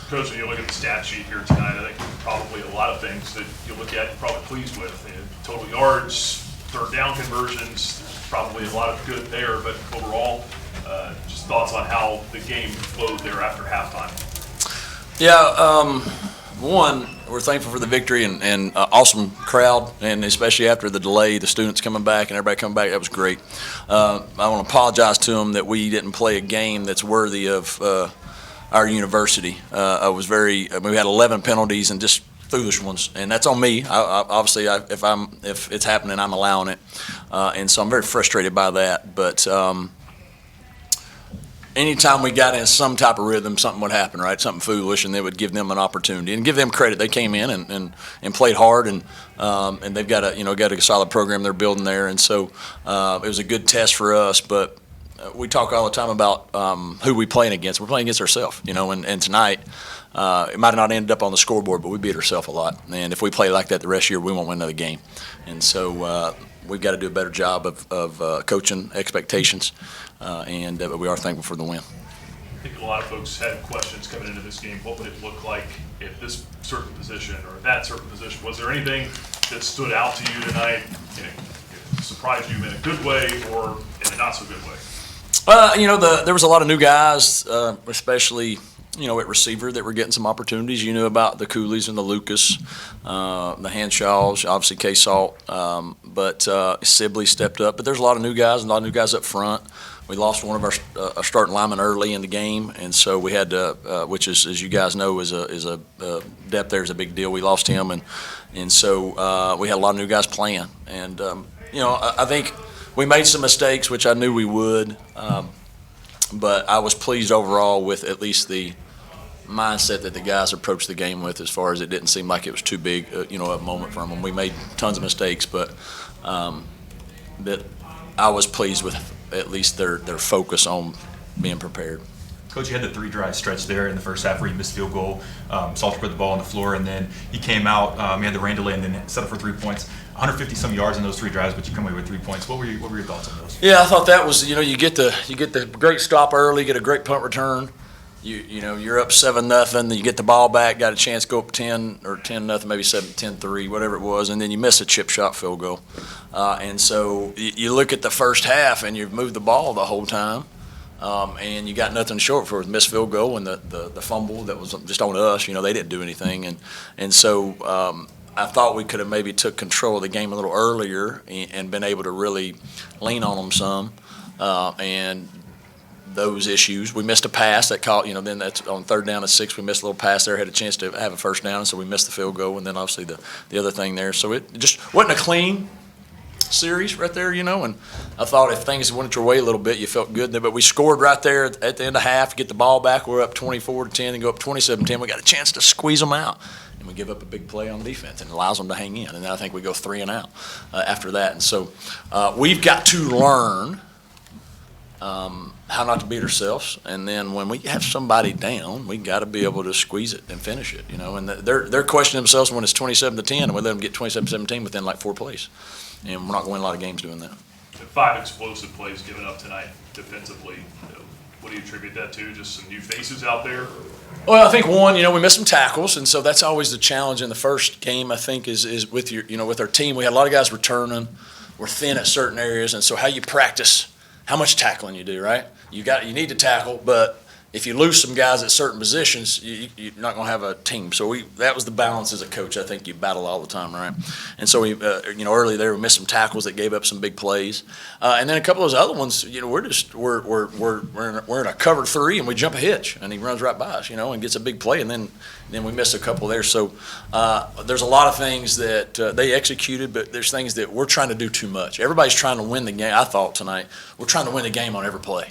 Coach, when you look at the stat sheet here tonight, I think probably a lot of things that you look at, you're probably pleased with. Total yards, third down conversions, probably a lot of good there, but overall, just thoughts on how the game flowed there after halftime. Yeah, one, we're thankful for the victory and awesome crowd, and especially after the delay, the students coming back and everybody coming back, that was great. I want to apologize to them that we didn't play a game that's worthy of our university. We had 11 penalties and just foolish ones, and that's on me. Obviously, if it's happening, I'm allowing it, and so I'm very frustrated by that. But anytime we got in some type of rhythm, something would happen, right? Something foolish, and they would give them an opportunity and give them credit. They came in and played hard, and they've got a solid program they're building there, and so it was a good test for us. But we talk all the time about who we playing against. We're playing against ourselves, and tonight it might have not ended up on the scoreboard, but we beat ourselves a lot. And if we play like that the rest of the year, we won't win another game. And so we've got to do a better job of coaching expectations, but we are thankful for the win. I think a lot of folks had questions coming into this game. What would it look like if this certain position or that certain position? Was there anything that stood out to you tonight, surprised you in a good way or in a not so good way? There was a lot of new guys, especially at receiver that were getting some opportunities. You knew about the Coolies and the Lucas, the Hanshaws, obviously K-Salt, but Sibley stepped up. But there's a lot of new guys and a lot of new guys up front. We lost one of our starting linemen early in the game, and so we had to, which is, as you guys know, is a depth there is a big deal. We lost him, and so we had a lot of new guys playing. And I think we made some mistakes, which I knew we would, but I was pleased overall with at least the mindset that the guys approached the game with, as far as it didn't seem like it was too big, a moment from them. We made tons of mistakes, but that I was pleased with at least their focus on being prepared. Coach, you had the 3-drive stretch there in the first half where you missed field goal, Salter put the ball on the floor, and then he came out, he had the rain delay, and then set up for 3 points. 150-some yards in those 3 drives, but you come away with 3 points. What were your thoughts on those? Yeah, I thought that was, you get the great stop early, get a great punt return. You're up 7-0, you get the ball back, got a chance to go up 10 or 10-0, maybe 10-3, whatever it was, and then you miss a chip shot field goal. And so you look at the first half, and you've moved the ball the whole time, and you got nothing short for a missed field goal and the fumble that was just on us. They didn't do anything, and so I thought we could have maybe took control of the game a little earlier and been able to really lean on them some, and those issues. We missed a pass that caught, then that's on 3rd down and 6, we missed a little pass there, had a chance to have a first down, so we missed the field goal, and then obviously the other thing there. So it just wasn't a clean series right there, and I thought if things went your way a little bit, you felt good. But we scored right there at the end of half, get the ball back, we're up 24-10 and go up 27-10. We got a chance to squeeze them out, and we give up a big play on defense, and it allows them to hang in. And then I think we go 3 and out after that. And so we've got to learn how not to beat ourselves, and then when we have somebody down, we got to be able to squeeze it and finish it, And they're questioning themselves when it's 27-10, and we let them get 27-17 within like 4 plays, and we're not going to win a lot of games doing that. 5 explosive plays given up tonight defensively. What do you attribute that to? Just some new faces out there? Well, I think one, we missed some tackles, and so that's always the challenge in the first game. I think is with with our team. We had a lot of guys returning. We're thin at certain areas, and so how you practice how much tackling you do, right? You need to tackle, but if you lose some guys at certain positions, you're not going to have a team. So that was the balance as a coach. I think you battle all the time, right? And so we, early there we missed some tackles that gave up some big plays, and then a couple of those other ones, we're in a cover 3 and we jump a hitch and he runs right by us, and gets a big play, and then we miss a couple there. So there's a lot of things that they executed, but there's things that we're trying to do too much. Everybody's trying to win the game. I thought tonight we're trying to win the game on every play.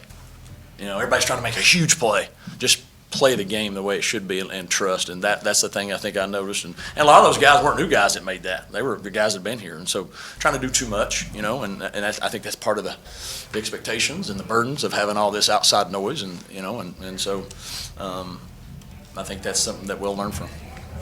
Everybody's trying to make a huge play. Just play the game the way it should be and trust. And that's the thing I think I noticed. And a lot of those guys weren't new guys that made that. They were the guys that had been here. And so trying to do too much, and I think that's part of the expectations and the burdens of having all this outside noise. And so I think that's something that we'll learn from.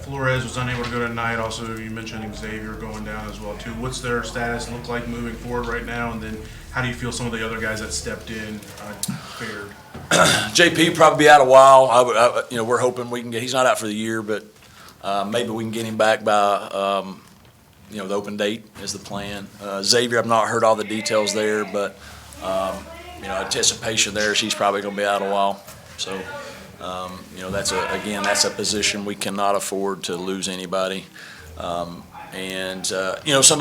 Flores was unable to go tonight. Also, you mentioned Xavier going down as well, too. What's their status look like moving forward right now? And then how do you feel some of the other guys that stepped in fared? JP probably be out a while. We're hoping we can get. He's not out for the year, but maybe we can get him back by the open date is the plan. Xavier, I've not heard all the details there, but anticipation there is he's probably going to be out a while. So that's a position we cannot afford to lose anybody. Some of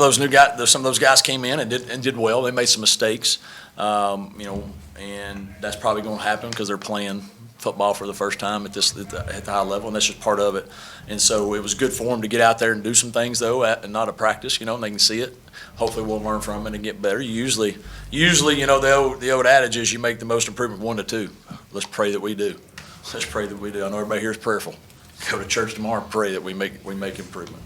those guys came in and did well. They made some mistakes, and that's probably going to happen because they're playing football for the first time at the high level, and that's just part of it. And so it was good for them to get out there and do some things though, and not a practice, and they can see it. Hopefully we'll learn from it and get better. Usually, the old adage is you make the most improvement 1 to 2. Let's pray that we do. Let's pray that we do. I know everybody here is prayerful. Go to church tomorrow and pray that we make improvement.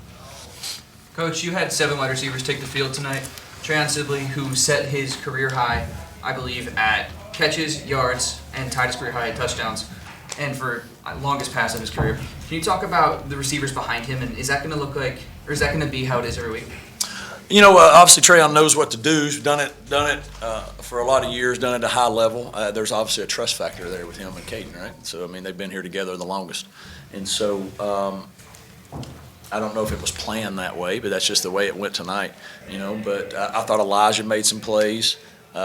Coach, you had 7 wide receivers take the field tonight. Treyon Sibley, who set his career high, I believe, at catches, yards, and tied his career high at touchdowns, and for longest pass of his career. Can you talk about the receivers behind him, and is that going to look like, or is that going to be how it is every week? Obviously Treyon knows what to do. He's done it for a lot of years, done it at a high level. There's obviously a trust factor there with him and Caden, right? So, they've been here together the longest. And so I don't know if it was planned that way, but that's just the way it went tonight, But I thought Elijah made some plays.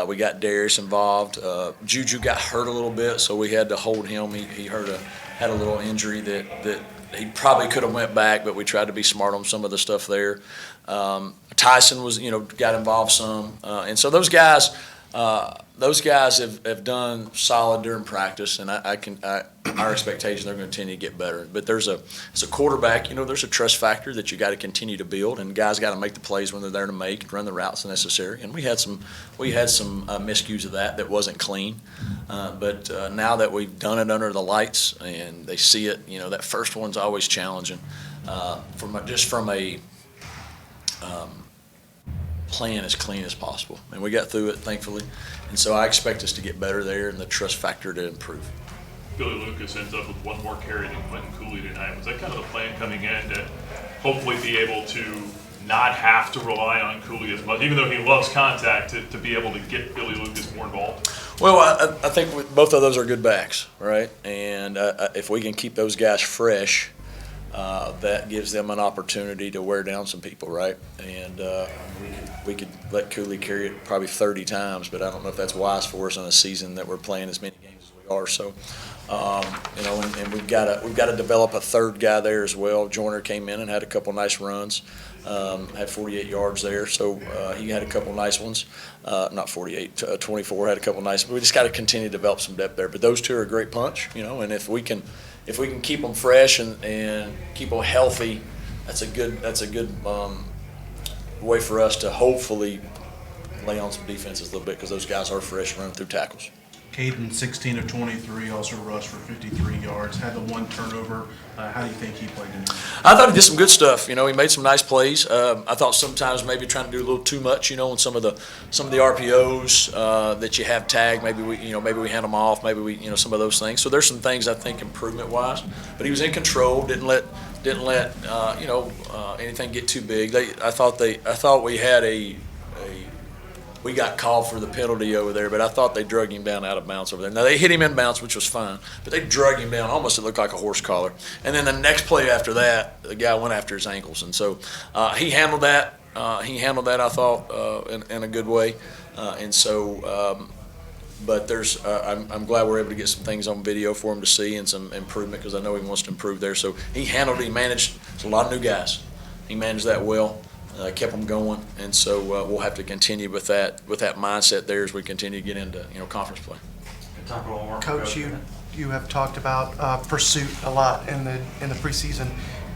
We got Darius involved. Juju got hurt a little bit, so we had to hold him. He had a little injury that he probably could have went back, but we tried to be smart on some of the stuff there. Tyson was, got involved some, and so those guys have done solid during practice, and our expectation they're going to continue to get better. But as a quarterback, there's a trust factor that you got to continue to build, and guys got to make the plays when they're there to make and run the routes necessary. And we had some miscues of that wasn't clean. But now that we've done it under the lights and they see it, that first one's always challenging. From a plan as clean as possible, and we got through it thankfully, and so I expect us to get better there and the trust factor to improve. Billy Lucas ends up with 1 more carry than Quentin Cooley tonight. Was that kind of the plan coming in to hopefully be able to not have to rely on Cooley as much, even though he loves contact, to be able to get Billy Lucas more involved? Well, I think both of those are good backs, right? And if we can keep those guys fresh, that gives them an opportunity to wear down some people, right? And we could let Cooley carry it probably 30 times, but I don't know if that's wise for us in a season that we're playing as many games as we are. So, and we've got to develop a third guy there as well. Joyner came in and had a couple nice runs, had 48 yards there, so he had a couple nice ones. Not 48, 24 had a couple nice. But we just got to continue to develop some depth there. But those two are a great punch, and if we can keep them fresh and keep them healthy, that's a good way for us to hopefully lay on some defenses a little bit because those guys are fresh running through tackles. Caden, 16 of 23, also rushed for 53 yards, had the 1 turnover. How do you think he played in it? I thought he did some good stuff. He made some nice plays. I thought sometimes maybe trying to do a little too much, on some of the RPOs that you have tagged. Maybe we hand them off. Maybe we, some of those things. So there's some things I think improvement-wise. But he was in control. Didn't let anything get too big. I thought we had we got called for the penalty over there, but I thought they drug him down out of bounds over there. Now, they hit him in bounds, which was fine, but they drug him down. Almost it looked like a horse collar. And then the next play after that, the guy went after his ankles. And so he handled that. I thought, in a good way. But I'm glad we're able to get some things on video for him to see and some improvement because I know he wants to improve there. So he managed, it's a lot of new guys. He managed that well. Kept them going, and so we'll have to continue with that mindset there as we continue to get into conference play. Coach, you have talked about pursuit a lot in the preseason,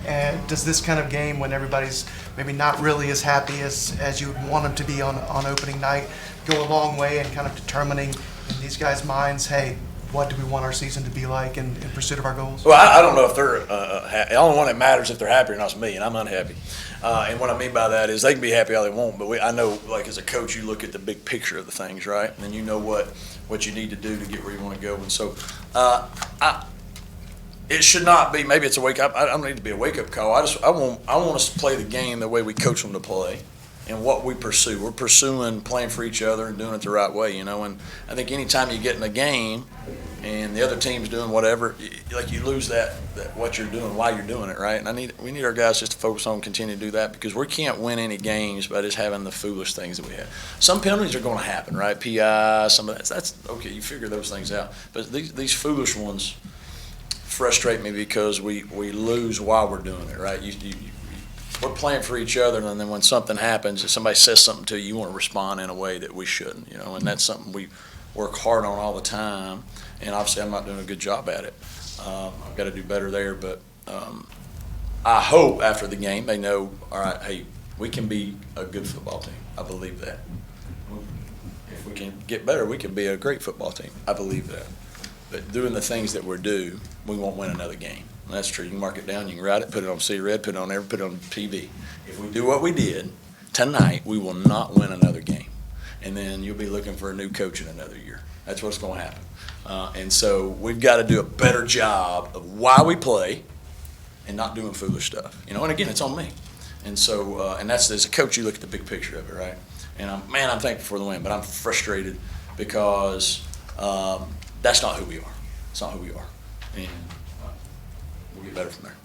and does this kind of game when everybody's maybe not really as happy as you would want them to be on opening night go a long way in kind of determining in these guys' minds, hey, what do we want our season to be like in pursuit of our goals? Well, I don't know if they're the only one that matters if they're happy or not is me, and I'm unhappy. And what I mean by that is they can be happy all they want, but I know, like as a coach, you look at the big picture of the things, right? And then you know what you need to do to get where you want to go. And so it should not be. Maybe it's a wake up. I don't need to be a wake up call. I want us to play the game the way we coach them to play. And what we pursue. We're pursuing playing for each other and doing it the right way, And I think anytime you get in a game, and the other team's doing whatever, like you lose that what you're doing, why you're doing it, right? And we need our guys just to focus on continue to do that, because we can't win any games by just having the foolish things that we have. Some penalties are going to happen, right? PI, some of that's okay. You figure those things out, but these foolish ones frustrate me because we lose while we're doing it, right? We're playing for each other, and then when something happens, if somebody says something to you, you want to respond in a way that we shouldn't, and that's something we work hard on all the time, and obviously I'm not doing a good job at it. I've got to do better there, but I hope after the game they know, all right, hey, we can be a good football team. I believe that. If we can get better, we can be a great football team. I believe that. But doing the things that we're due, we won't win another game. And that's true. You can mark it down, you can write it, put it on C-Red, put it on put it on TV. If we do what we did tonight, we will not win another game. And then you'll be looking for a new coach in another year. That's what's going to happen. And so we've got to do a better job of why we play and not doing foolish stuff. And again, it's on me. And so, and that's, as a coach, you look at the big picture of it, right? And I'm thankful for the win, but I'm frustrated because that's not who we are. It's not who we are. And we'll get better from there.